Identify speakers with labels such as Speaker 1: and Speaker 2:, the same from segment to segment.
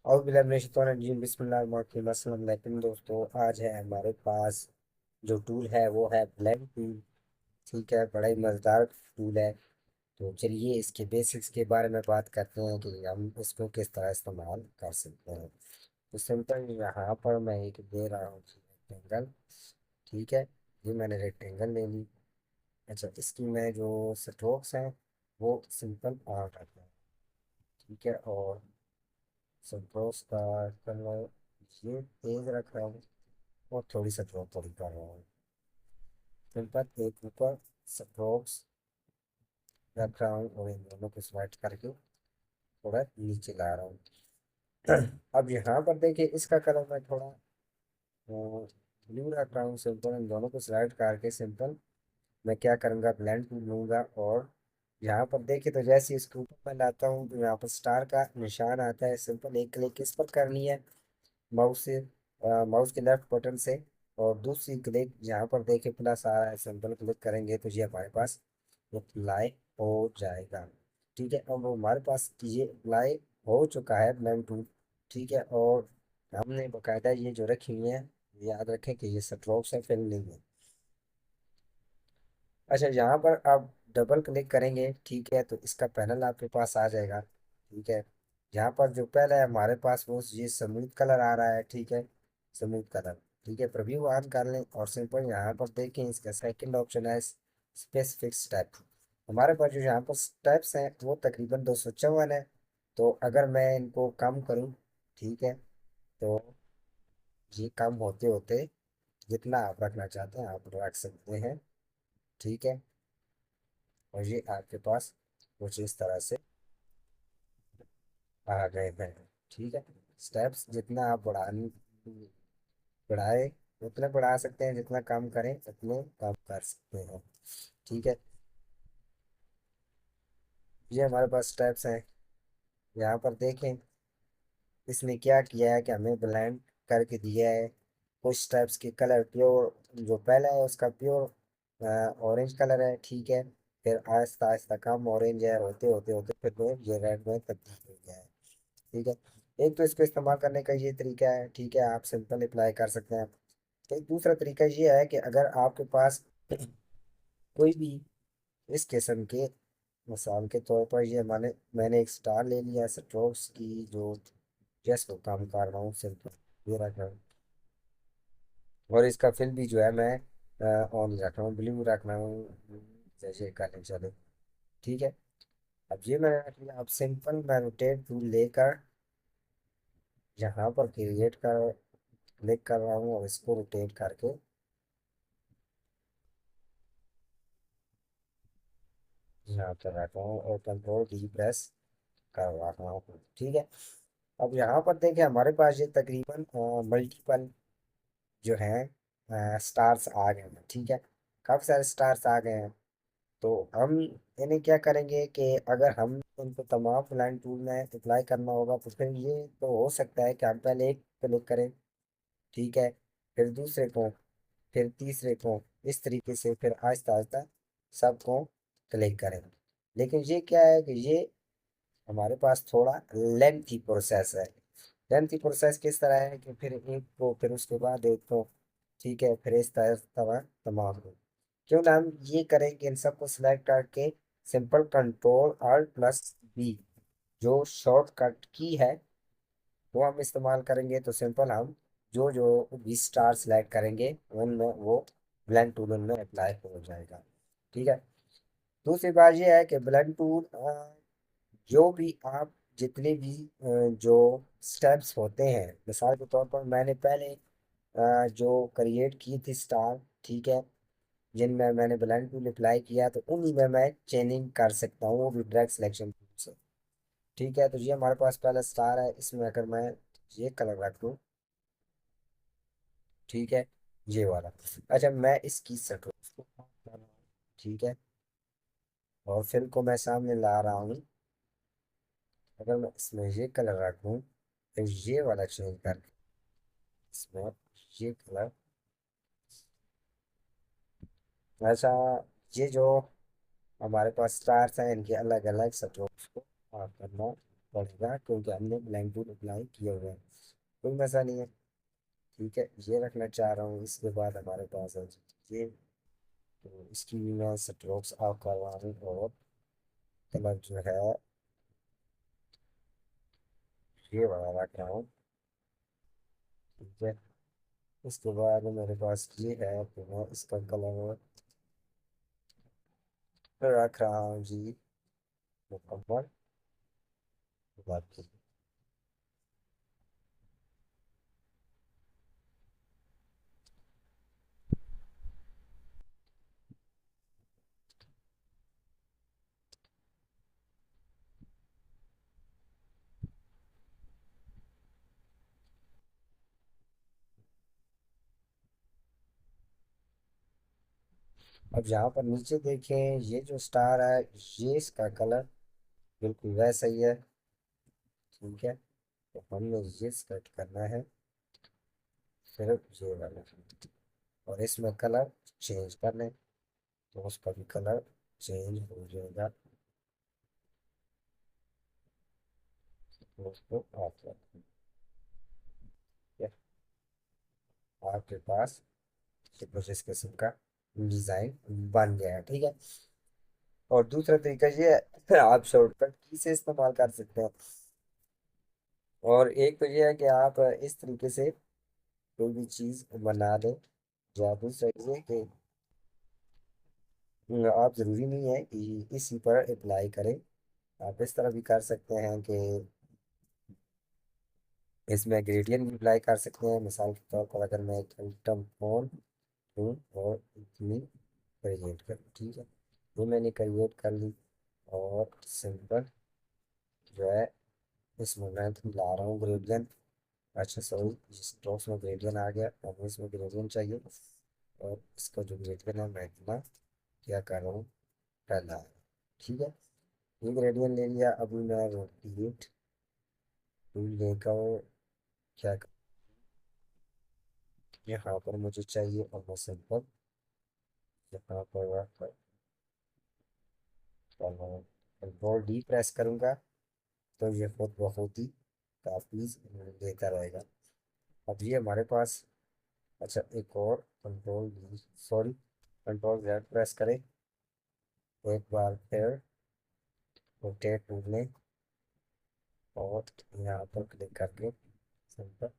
Speaker 1: और बिस्मिल्लाहिर्रहमानिर्रहीम बिस्मिल्लाहिर्रहमानिर्रहीम। दोस्तों, आज है हमारे पास जो टूल है वो है ब्लेंड टूल। ठीक है, बड़ा ही मज़ेदार टूल है। तो चलिए इसके बेसिक्स के बारे में बात करते हैं कि हम इसको किस तरह इस्तेमाल कर सकते हैं। तो सिंपल यहाँ पर मैं एक दे रहा हूँ रेक्टेंगल। ठीक है, ये मैंने रेक्टेंगल ले ली। अच्छा, इसकी मैं जो स्ट्रोक्स हैं वो सिंपल आर रखना है। ठीक है, और स्ट्रोक्स का कलर ये तेज रख रहा हूँ और थोड़ी सा ड्रॉप थोड़ी कर रहा हूँ। सिंपल एक ऊपर स्ट्रोक्स रख रहा हूँ और इन दोनों को स्लाइड करके थोड़ा नीचे ला रहा हूँ। अब यहाँ पर देखिए इसका कलर मैं थोड़ा ब्लू रख रहा हूँ। सिंपल इन दोनों को स्लाइड करके सिंपल मैं क्या करूँगा, ब्लेंड टूल लूँगा और यहाँ पर देखिए तो जैसे इसके ऊपर मैं लाता हूँ तो यहाँ पर स्टार का निशान आता है। सिंपल एक क्लिक इस पर करनी है माउस से, माउस के लेफ्ट बटन से। और दूसरी क्लिक यहाँ पर देखिए प्लस आ रहा है, सिंपल क्लिक करेंगे तो ये हमारे पास अप्लाई हो जाएगा। ठीक है, अब हमारे पास ये अप्लाई हो चुका है ब्लेंड टूल। ठीक है, और हमने बकायदा ये जो रखी हुई है, याद रखें कि ये स्ट्रोक्स है, फिल नहीं है। अच्छा, यहाँ पर आप डबल क्लिक करेंगे, ठीक है, तो इसका पैनल आपके पास आ जाएगा। ठीक है, यहाँ पर जो पहला है हमारे पास वो ये स्मूथ कलर आ रहा है। ठीक है, स्मूथ कलर। ठीक है, प्रीव्यू ऑन कर लें और सिंपल यहाँ पर देखें इसका सेकंड ऑप्शन है स्पेसिफिक स्टेप। हमारे पास जो यहाँ पर स्टेप्स हैं वो तकरीबन 254 है। तो अगर मैं इनको कम करूँ, ठीक है, तो ये कम होते होते जितना आप रखना चाहते हैं आप रख सकते हैं। ठीक है, और ये आपके पास कुछ इस तरह से आ गए हैं। ठीक है, स्टेप्स जितना आप बढ़ाए उतना बढ़ा सकते हैं, जितना कम करें उतने कम कर सकते हैं। ठीक है, ये हमारे पास स्टेप्स हैं। यहाँ पर देखें इसने क्या किया है कि हमें ब्लेंड करके दिया है। कुछ स्टेप्स के कलर प्योर, जो पहला है उसका प्योर ऑरेंज कलर है। ठीक है, फिर आहिस्ता आहिस्ता कम ऑरेंज है, होते होते होते फिर वो ये रेड में तब्दील हो गया है। ठीक है, एक तो इसको इस्तेमाल करने का ये तरीका है। ठीक है, आप सिंपल अप्लाई कर सकते हैं। एक दूसरा तरीका ये है कि अगर आपके पास कोई भी इस किस्म के, मिसाल के तौर पर ये मैंने एक स्टार ले लिया स्ट्रोक्स की, जो जस्ट काम कर रहा हूँ सिंपल ये रख रहा हूँ। और इसका फिल भी जो है मैं ऑन रख रहा हूँ, ब्लू रख रहा हूँ, जैसे करने चले। ठीक है, अब ये मैंने रख लिया। अब सिंपल मैं रोटेट टूल लेकर यहाँ पर क्रिएट कर क्लिक कर रहा हूँ और इसको रोटेट करके यहाँ पर रखा हूँ और कंट्रोल डी प्रेस कर रहा हूँ। ठीक है, अब यहाँ पर देखें हमारे पास ये तकरीबन मल्टीपल जो है स्टार्स आ गए हैं। ठीक है, काफ़ी सारे स्टार्स आ गए हैं। तो हम इन्हें क्या करेंगे कि अगर हम इनको तमाम ब्लाइंड टूल में अप्लाई करना होगा तो फिर ये तो हो सकता है कि हम पहले एक क्लिक करें। ठीक है, फिर दूसरे को, फिर तीसरे को, इस तरीके से फिर आहिस्ता आहिस्ता सबको क्लिक करें। लेकिन ये क्या है कि ये हमारे पास थोड़ा लेंथी प्रोसेस है। लेंथी प्रोसेस किस तरह है कि फिर एक को, फिर उसके बाद एक को, ठीक है, फिर इस तरह तमाम को। क्यों ना हम ये करें कि इन सबको सिलेक्ट करके simple control alt plus B जो शॉर्टकट की है वो हम इस्तेमाल करेंगे तो सिंपल हम जो जो भी स्टार सेलेक्ट करेंगे उनमें वो ब्लेंड टूल उनमें अप्लाई हो जाएगा। ठीक है, दूसरी बात ये है कि ब्लेंड टूल जो भी आप जितने भी जो स्टेप्स होते हैं, मिसाल के तौर पर मैंने पहले जो क्रिएट की थी स्टार, ठीक है, जिनमें मैंने ब्लेंड टूल अप्लाई किया तो उन्हीं में मैं चेंजिंग कर सकता हूँ वो भी डायरेक्ट सिलेक्शन टूल से। ठीक है, तो ये हमारे पास पहला स्टार है, इसमें अगर मैं ये कलर रख दूँ, ठीक है, ये वाला। अच्छा, मैं इसकी स्ट्रोक्स को कम कर रहा हूँ। ठीक है, और फिल को मैं सामने ला रहा हूँ। अगर मैं इसमें ये कलर रखूँ फिर ये वाला चेंज कर इसमें ये कलर। ऐसा, ये जो हमारे पास स्टार्स हैं इनके अलग अलग स्ट्रोक्स को आप करना पड़ेगा क्योंकि हमने ब्लैंक टूल अप्लाई किए हुए हैं। कोई मसला नहीं है। ठीक है, ये रखना चाह रहा हूँ। इसके बाद हमारे पास है ये, तो इसकी भी मैं स्ट्रोक्स ऑफ करवा हूँ और कलर जो है ये वाला रख रहा हूँ। ठीक है, इसके बाद मेरे पास ये है तो मैं इसका कलर रख रहा हूँ जी मुकम्मल गुलाबी। अब यहाँ पर नीचे देखें, ये जो स्टार है ये इसका कलर बिल्कुल वैसा ही है। ठीक है, तो हमने ये सेलेक्ट करना है सिर्फ ये वाला, और इसमें कलर चेंज कर लें तो उसका भी कलर चेंज हो जाएगा। तो उसको ऑफ कर दें। ठीक है, आपके पास ये कुछ इस किस्म का डिज़ाइन बन गया है। ठीक है, और दूसरा तरीका ये है आप शॉर्टकट की से इस्तेमाल कर सकते हैं। और एक तो ये है कि आप इस तरीके से कोई भी चीज़ बना दें। या दूसरा ये कि आप ज़रूरी नहीं है कि इसी पर अप्लाई करें। आप इस तरह भी कर सकते हैं कि इसमें ग्रेडियंट भी अप्लाई कर सकते हैं। मिसाल के तौर पर अगर मैं एक आइटम फोन हूँ और इतनी क्रिएट कर, ठीक है, वो मैंने क्रिएट कर ली और सिंपल जो है इसमें मैं ला रहा हूँ ग्रेडियंट। अच्छा सॉरी, स्ट्रोक्स में ग्रेडियंट आ गया, हमें इसमें ग्रेडियंट चाहिए। और इसका जो ग्रेडियंट है मैं इतना क्या कर रहा हूँ, डाला है। ठीक है, ये ग्रेडियंट ले लिया। अभी मैं रोटेट टूल लेकर क्या यहाँ पर मुझे चाहिए, और मैं सिंपल यहाँ पर रख कंट्रोल डी प्रेस करूँगा तो ये खुद बहुत ही काफ़ी देता रहेगा। अब ये हमारे पास, अच्छा एक और control D, sorry control Z press करें एक बार फिर, रोटेट टूल लें और यहाँ पर क्लिक करके सिंपल।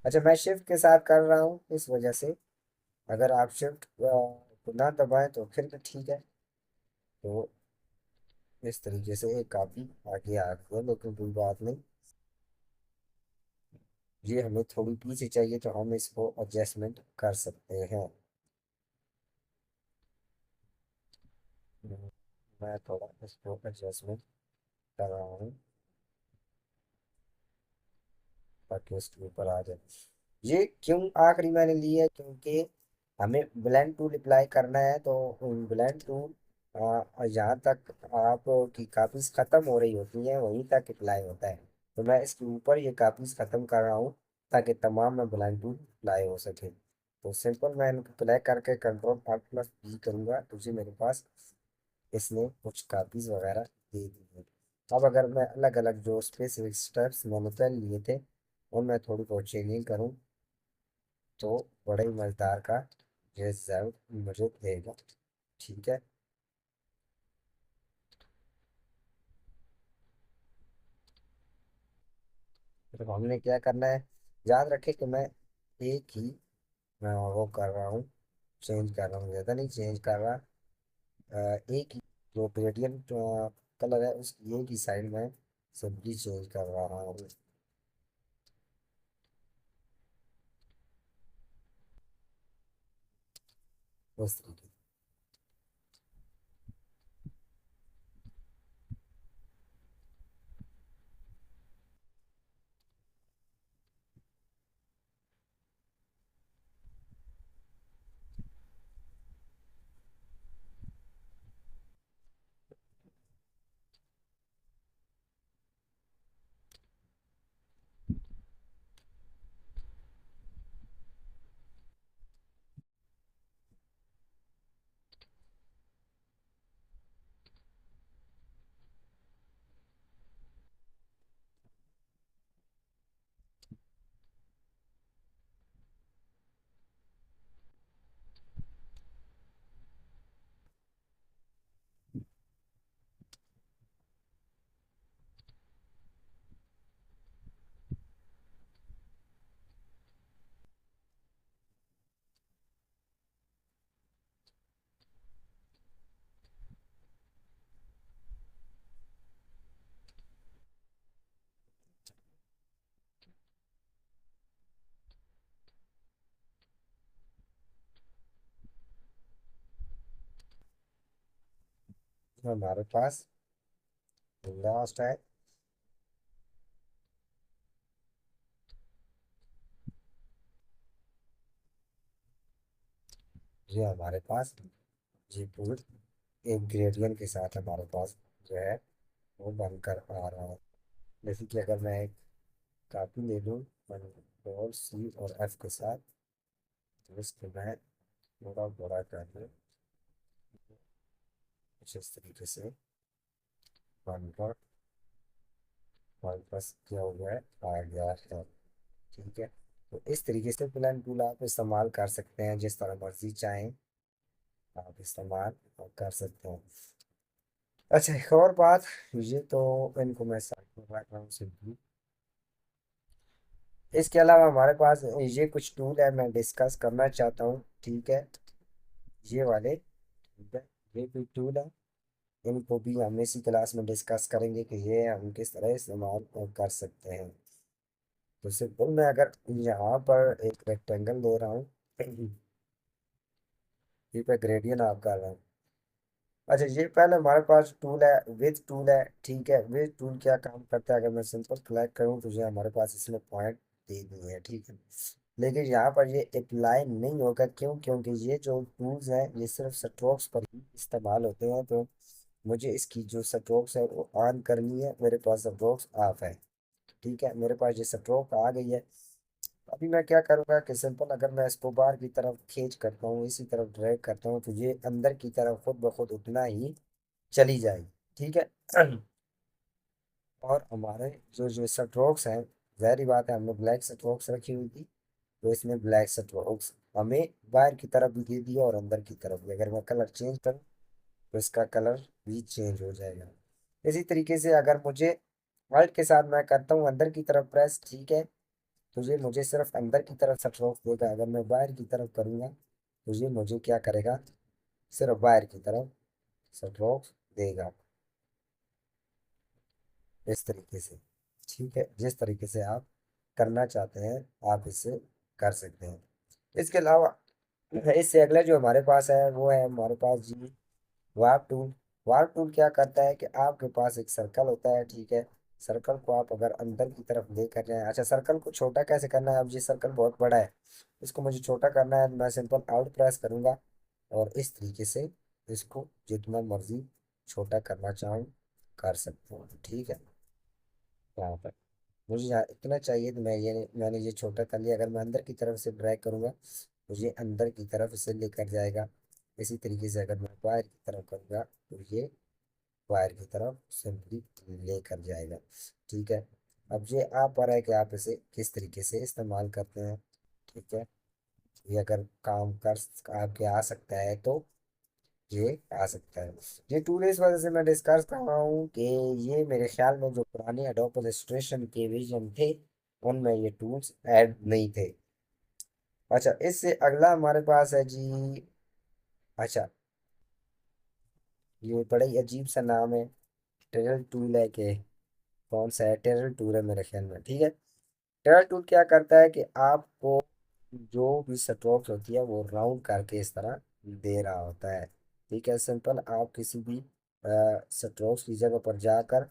Speaker 1: अच्छा, मैं शिफ्ट के साथ कर रहा हूँ इस वजह से, अगर आप शिफ्ट को ना दबाएं तो फिर भी ठीक है। तो इस तरीके से ये काफ़ी आगे आ गया, लेकिन कोई बात नहीं। ये हमें थोड़ी पीछे चाहिए तो हम इसको एडजस्टमेंट कर सकते हैं। मैं थोड़ा इसको एडजस्टमेंट कर रहा हूँ ताकि इसके ऊपर आ जाए। ये क्यों आखिरी मैंने ली है, क्योंकि हमें ब्लेंड टूल अप्लाई करना है। तो ब्लेंड टूल जहाँ तक आपकी कापीज ख़त्म हो रही होती हैं वहीं तक अप्लाई होता है। तो मैं इसके ऊपर ये कापीज ख़त्म कर रहा हूँ ताकि तमाम में ब्लेंड टूल अप्लाई हो सके। तो सिंपल मैं इनको अप्लाई करके कंट्रोल आर्ट प्लस बी करूँगा तो जी मेरे पास इसने कुछ कापीज वगैरह दे दी है। अब अगर मैं अलग अलग जो स्पेसिफिक स्टेप्स मैंने पहले लिए थे उनमें थोड़ी बहुत चेंजिंग करूँ तो बड़े ही मज़ेदार का रिजल्ट मुझे देगा। ठीक है, तो हमने क्या करना है, याद रखें कि मैं एक ही वो कर रहा हूँ, चेंज कर रहा हूँ, ज़्यादा नहीं चेंज कर रहा। एक ही जो ग्रेडियंट कलर है उसकी एक ही साइड में सिंपली चेंज कर रहा हूँ उस तरीके। हमारे पास लास्ट है जो हमारे पास जी टूल एक ग्रेडियंट के साथ हमारे पास जो है वो बनकर आ रहा है। जैसे कि अगर मैं एक कापी ले लूँ कंट्रोल सी और एफ के साथ, तो इसको मैं थोड़ा बड़ा कर दूँ कुछ इस तरीके से। वन पर हमारे पास क्या हो गया है, आ गया है। ठीक है, तो इस तरीके से प्लान टूल आप इस्तेमाल कर सकते हैं, जिस तरह मर्जी चाहें आप इस्तेमाल कर सकते हैं। अच्छा, एक और बात, ये तो इनको मैं साइड में रख रहा हूँ सिंपली। इसके अलावा हमारे पास ये कुछ टूल है मैं डिस्कस करना चाहता हूँ। ठीक है, ये वाले, ठीक है, ये कोई टूल है, इनको भी हम इसी क्लास में डिस्कस करेंगे कि ये हम किस तरह इस्तेमाल कर सकते हैं। तो सिंपल मैं अगर यहाँ पर एक रेक्टेंगल ले रहा हूँ, ये पे ग्रेडियंट आप कर रहा हूँ। अच्छा, ये पहले हमारे पास टूल है विद टूल है। ठीक है, विद टूल क्या काम करता है, अगर मैं सिंपल क्लिक करूँ तो ये हमारे पास इसमें पॉइंट दे दिए हैं। ठीक है, लेकिन यहाँ पर ये अप्लाई नहीं होगा, क्यों? क्योंकि ये जो टूल्स हैं ये सिर्फ स्ट्रोक्स पर ही इस्तेमाल होते हैं। तो मुझे इसकी जो स्ट्रोक्स है वो ऑन करनी है, मेरे पास स्ट्रोक्स ऑफ है। ठीक है, मेरे पास ये स्ट्रोक आ गई है। अभी मैं क्या करूँगा कि सिंपल अगर मैं इसको बाहर की तरफ खींच करता हूँ, इसी तरफ ड्रैग करता हूँ, तो ये अंदर की तरफ खुद ब खुद उतना ही चली जाएगी। ठीक है, और हमारे जो जो स्ट्रोक्स हैं, जाहिर बात है हमने ब्लैक स्ट्रोक्स रखी हुई थी, तो इसमें ब्लैक स्ट्रोक्स हमें बाहर की तरफ भी दे दिया और अंदर की तरफ भी। अगर मैं कलर चेंज करूँ तो इसका कलर भी चेंज हो जाएगा। इसी तरीके से अगर मुझे वर्ल्ड के साथ मैं करता हूँ अंदर की तरफ प्रेस, ठीक है, तो ये मुझे सिर्फ अंदर की तरफ स्ट्रोक देगा। अगर मैं बाहर की तरफ करूँगा तो ये मुझे क्या करेगा, सिर्फ बाहर की तरफ स्ट्रोक देगा, इस तरीके से। ठीक है, जिस तरीके से आप करना चाहते हैं आप इससे कर सकते हैं। इसके अलावा इससे अगला जो हमारे पास है वो है हमारे पास जी वार्प टूल। वार्प टूल क्या करता है कि आपके पास एक सर्कल होता है। ठीक है, सर्कल को आप अगर अंदर की तरफ लेकर जाएं, अच्छा सर्कल को छोटा कैसे करना है, अब ये सर्कल बहुत बड़ा है, इसको मुझे छोटा करना है, तो मैं सिंपल आउट प्रेस करूंगा और इस तरीके से इसको जितना मर्जी छोटा करना चाहूँ कर सकता हूँ। ठीक है, यहाँ पर मुझे यहाँ इतना चाहिए तो मैंने ये छोटा कर लिया। अगर मैं अंदर की तरफ से ड्रैग करूँगा तो ये अंदर की तरफ इसे लेकर जाएगा। इसी तरीके से अगर मैं बाहर की तरफ करूँगा तो ये बाहर की तरफ सिंपली लेकर जाएगा। ठीक है, अब ये आप पर है कि आप इसे किस तरीके से इस्तेमाल करते हैं। ठीक है, ये अगर काम कर आपके आ सकता है तो ये आ सकता है। ये टूल इस वजह से मैं डिस्कस कर रहा हूँ कि ये मेरे ख्याल में जो पुराने एडोब इलस्ट्रेशन के विजन थे उनमें ये टूल्स ऐड नहीं थे। अच्छा, इससे अगला हमारे पास है जी, अच्छा, ये बड़ा ही अजीब सा नाम है, टेरल टूल है कि कौन सा है, टेरल टूल है मेरे ख्याल में। ठीक है, टेरल टूल क्या करता है कि आपको जो भी स्ट्रोक्स होती है वो राउंड करके इस तरह दे रहा होता है। ठीक है, सिंपल आप किसी भी स्ट्रोक्स की जगह पर जाकर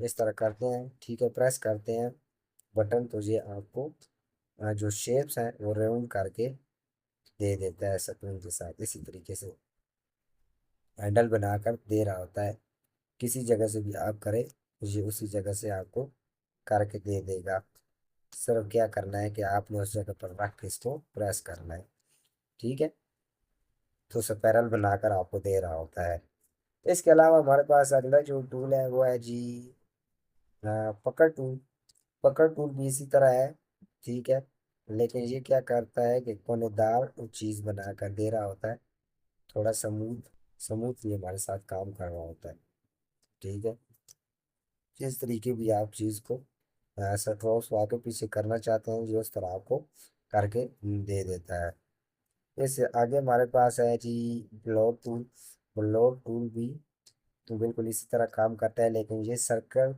Speaker 1: इस तरह करते हैं, ठीक है, प्रेस करते हैं बटन, तो ये आपको जो शेप्स हैं वो राउंड करके दे देता है स्क्रीन के साथ। इसी तरीके से हैंडल बनाकर दे रहा होता है, किसी जगह से भी आप करें तो ये उसी जगह से आपको करके दे देगा। सिर्फ क्या करना है कि आपने उस जगह पर रख के इसको प्रेस करना है। ठीक है, तो स्पाइरल बनाकर आपको दे रहा होता है। इसके अलावा हमारे पास अगला जो टूल है वो है जी पकड़ टूल। पकड़ टूल भी इसी तरह है। ठीक है, लेकिन ये क्या करता है कि कोनेदार चीज़ बनाकर दे रहा होता है, थोड़ा स्मूथ स्मूथ ये हमारे साथ काम कर रहा होता है। ठीक है, जिस तरीके भी आप चीज़ को सट्रोस आगे पीछे करना चाहते हैं जो उस तरह आपको करके दे देता है। इससे आगे हमारे पास है जी ब्लॉक टूल। ब्लॉक टूल भी तो बिल्कुल इसी तरह काम करता है, लेकिन ये सर्कल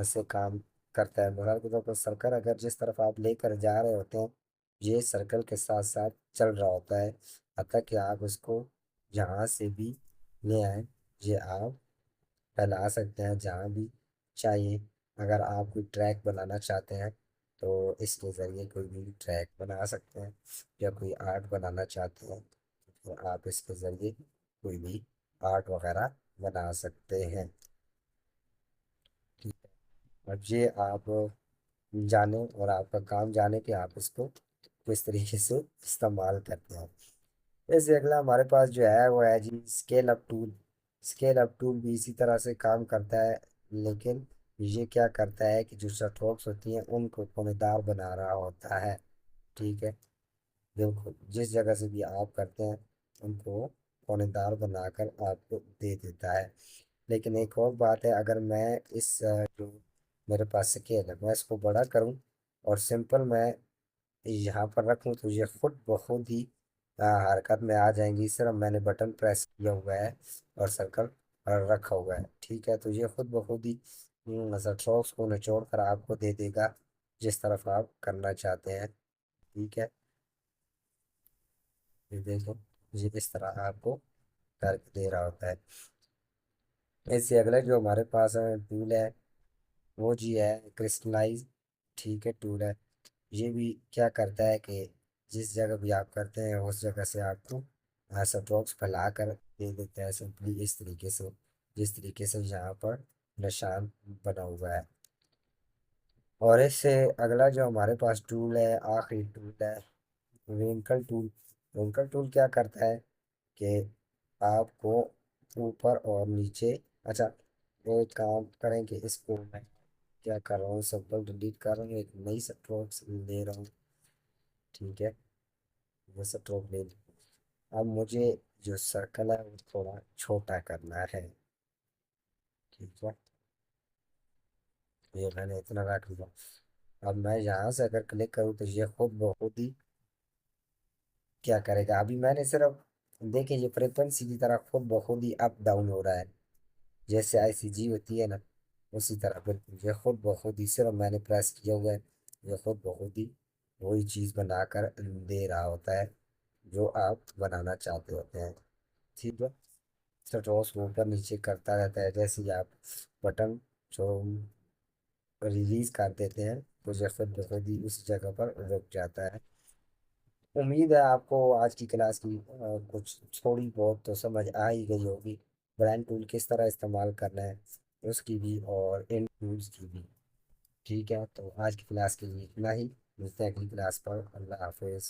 Speaker 1: से काम करता है। मिसाल के तौर पर सर्कल अगर जिस तरफ आप लेकर जा रहे होते हैं ये सर्कल के साथ साथ चल रहा होता है, हत्ता कि आप इसको जहाँ से भी ले आए ये आप फैला सकते हैं जहाँ भी चाहिए। अगर आप कोई ट्रैक बनाना चाहते हैं तो इसके ज़रिए कोई भी ट्रैक बना सकते हैं, या कोई आर्ट बनाना चाहते हैं तो आप इसके ज़रिए कोई भी आर्ट वगैरह बना सकते हैं। ठीक है, अब ये आप जाने और आपका काम जाने कि आप इसको किस तरीके से इस्तेमाल करते हैं। इससे अगला हमारे पास जो है वो है जी scale up tool. Scale up tool भी इसी तरह से काम करता है, लेकिन ये क्या करता है कि जो स्ट्रोक्स होती हैं उनको कोनेदार बना रहा होता है। ठीक है, बिल्कुल जिस जगह से भी आप करते हैं उनको कोनेदार बनाकर आपको दे देता है। लेकिन एक और बात है, अगर मैं जो मेरे पास स्केल है मैं इसको बड़ा करूं और सिंपल मैं यहाँ पर रखूँ तो ये खुद ब खुद ही हरकत में आ जाएंगी। सिर्फ मैंने बटन प्रेस किया हुआ है और सर्कल रखा हुआ है। ठीक है, तो ये खुद ब खुद ही स्ट्रोक्स को निचोड़ कर आपको दे देगा जिस तरफ आप करना चाहते हैं। ठीक है, ये देखो, ये इस तरह आपको करके दे रहा होता है। इससे अगला जो हमारे पास टूल है वो जी है क्रिस्टलाइज। ठीक है, टूल है। ये भी क्या करता है कि जिस जगह भी आप करते हैं उस जगह से आपको स्ट्रोक्स फैला कर दे देता है, सिंपली इस तरीके से, जिस तरीके से यहाँ पर निशान बना हुआ है। और इससे अगला जो हमारे पास टूल है, आखिरी टूल है विंकल टूल। विंकल टूल क्या करता है कि आपको ऊपर और नीचे, अच्छा वो एक काम करें कि इसको मैं क्या कर रहा हूँ, सिंपल डिलीट कर रहा हूँ, एक नई स्ट्रोक्स ले रहा हूँ। ठीक है, ये स्ट्रोक ले ली। अब मुझे जो सर्कल है वो थोड़ा छोटा करना है। ठीक है, ये मैंने इतना रख लिया। अब मैं यहाँ से अगर क्लिक करूँ तो ये खुद ब खुद ही क्या करेगा, अभी मैंने सिर्फ देखिए ये फ्रिक्वेंसी की तरह खुद ब खुद ही अप डाउन हो रहा है, जैसे आईसीजी होती है ना, उसी तरह बिल्कुल ये खुद ब खुद ही, सिर्फ मैंने प्रेस किया हुआ है, ये खुद ब खुद ही वही चीज़ बनाकर दे रहा होता है जो आप बनाना चाहते होते हैं। ठीक है, स्ट्रोक्स को ऊपर नीचे करता रहता है, जैसे ही आप बटन जो रिलीज कर देते हैं तो ये खुद ब खुद ही उस जगह पर रुक जाता है। उम्मीद है आपको आज की क्लास की कुछ थोड़ी बहुत तो समझ आ ही गई होगी, ब्रांड टूल किस तरह इस्तेमाल करना है उसकी भी और इन टूल्स की भी। ठीक है, तो आज की क्लास के लिए इतना ही, मिलते हैं अगली क्लास पर। अल्लाह हाफिज़।